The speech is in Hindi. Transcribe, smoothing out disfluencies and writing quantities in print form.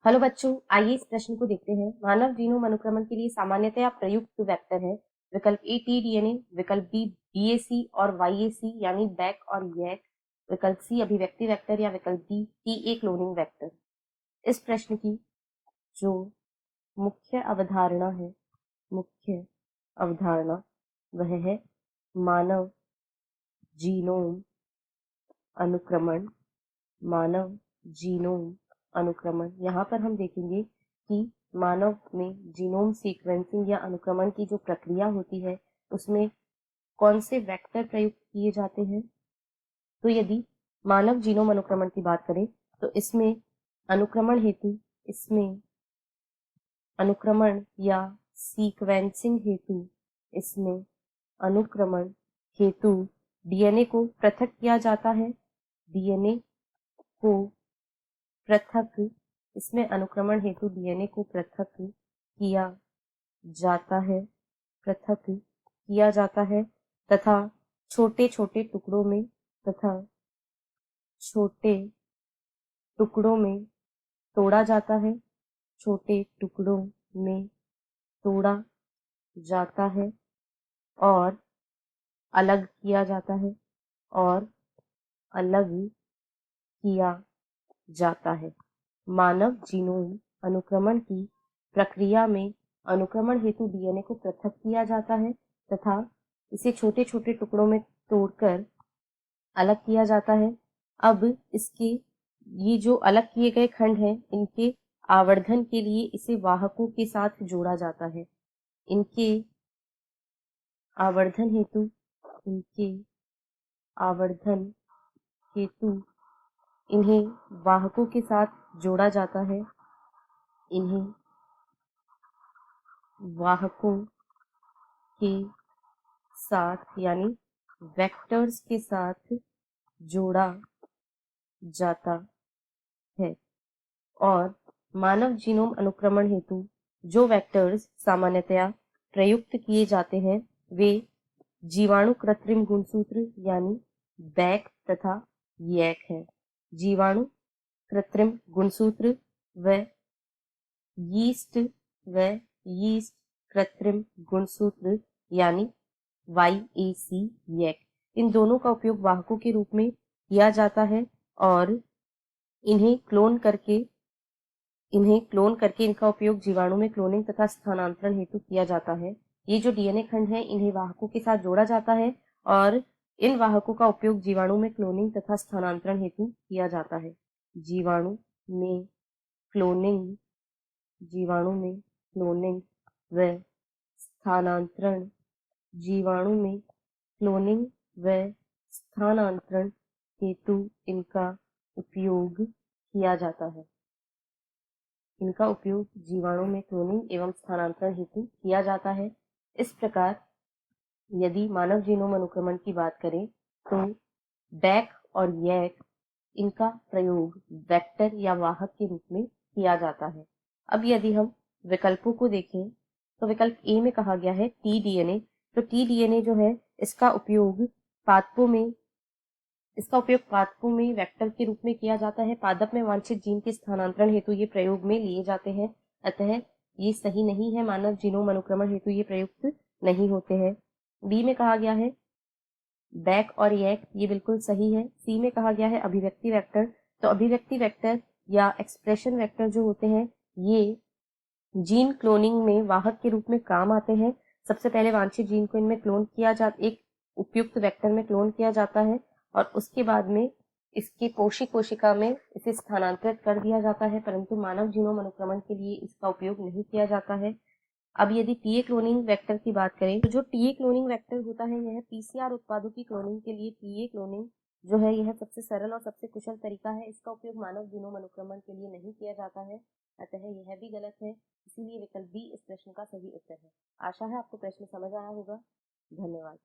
हेलो बच्चों, आइए इस प्रश्न को देखते हैं। मानव जीनोम अनुक्रमण के लिए सामान्यतया प्रयुक्त वेक्टर है। विकल्प ए टीडीएनए, विकल्प बी डीएसी और वाईएसी यानी बैक और यैक, विकल्प सी अभिव्यक्ति वेक्टर या विकल्प डी टीए क्लोनिंग वेक्टर। इस प्रश्न की जो मुख्य अवधारणा वह है मानव जीनोम अनुक्रमण। मानव जीनोम अनुक्रमण, यहाँ पर हम देखेंगे कि मानव में जीनोम सीक्वेंसिंग या अनुक्रमण की जो प्रक्रिया होती है उसमें कौन से वेक्टर प्रयुक्त किए जाते हैं। तो यदि मानव जीनोम अनुक्रमण की बात करें तो इसमें अनुक्रमण या सीक्वेंसिंग हेतु इसमें अनुक्रमण हेतु डीएनए को पृथक किया जाता है। डीएनए को पृथक इसमें अनुक्रमण हेतु डीएनए को पृथक किया जाता है तथा छोटे छोटे टुकड़ों में तोड़ा जाता है। छोटे टुकड़ों में तोड़ा जाता है और अलग किया जाता है। मानव जीनोम अनुक्रमण की प्रक्रिया में अनुक्रमण हेतु डीएनए को पृथक किया जाता है तथा इसे छोटे छोटे टुकड़ों में तोड़कर अलग किया जाता है। अब इसके ये जो अलग किए गए खंड हैं इनके आवर्धन के लिए इसे वाहकों के साथ जोड़ा जाता है। इनके आवर्धन हेतु इन्हें वाहकों के साथ जोड़ा जाता है। इन्हें वाहकों के साथ यानी वेक्टर्स के साथ जोड़ा जाता है। और मानव जीनोम अनुक्रमण हेतु जो वेक्टर्स सामान्यतया प्रयुक्त किए जाते हैं वे जीवाणु कृत्रिम गुणसूत्र यानी बैक तथा यैक है। जीवाणु कृत्रिम गुणसूत्र व यीस्ट कृत्रिम गुणसूत्र यानी YAC यैक। इन दोनों का उपयोग वाहकों के रूप में किया जाता है और इन्हें क्लोन करके इनका उपयोग जीवाणु में क्लोनिंग तथा स्थानांतरण हेतु किया जाता है। ये जो डीएनए खंड है इन्हें वाहकों के साथ जोड़ा जाता है और इन वाहकों का उपयोग जीवाणु में क्लोनिंग तथा स्थानांतरण हेतु किया जाता है। जीवाणु में क्लोनिंग व स्थानांतरण हेतु इनका उपयोग किया जाता है। इनका उपयोग जीवाणु में क्लोनिंग एवं स्थानांतरण हेतु किया जाता है। इस प्रकार यदि मानव जीनोम अनुक्रमण की बात करें तो बैक और यैक इनका प्रयोग वेक्टर या वाहक के रूप में किया जाता है। अब यदि हम विकल्पों को देखें तो विकल्प ए में कहा गया है टीडीएनए। तो टीडीएनए जो है इसका उपयोग पादपों में वेक्टर के रूप में किया जाता है। पादप में वांछित जीन के स्थानांतरण हेतु ये प्रयोग में लिए जाते हैं, अतः ये सही नहीं है। मानव जीनोम अनुक्रमण हेतु ये प्रयुक्त नहीं होते हैं। बी में कहा गया है बैक और यैक, ये बिल्कुल सही है। सी में कहा गया है अभिव्यक्ति वेक्टर। तो अभिव्यक्ति वेक्टर या एक्सप्रेशन वेक्टर जो होते हैं ये जीन क्लोनिंग में वाहक के रूप में काम आते हैं। सबसे पहले वांछित जीन को इनमें क्लोन किया जाता, एक उपयुक्त वेक्टर में क्लोन किया जाता है और उसके बाद में इसकी कोशिका में इसे स्थानांतरित कर दिया जाता है, परंतु मानव जीनोम अनुक्रमण के लिए इसका उपयोग नहीं किया जाता है। अब यदि टीए क्लोनिंग वेक्टर की बात करें तो जो टीए क्लोनिंग वेक्टर होता है यह पीसीआर उत्पादों की क्लोनिंग के लिए टीए क्लोनिंग जो है यह सबसे सरल और सबसे कुशल तरीका है। इसका उपयोग मानव जीनोम अनुक्रमण के लिए नहीं किया जाता है, अतः यह भी गलत है। इसीलिए विकल्प बी इस प्रश्न का सही उत्तर है। आशा है आपको प्रश्न समझ आया होगा। धन्यवाद।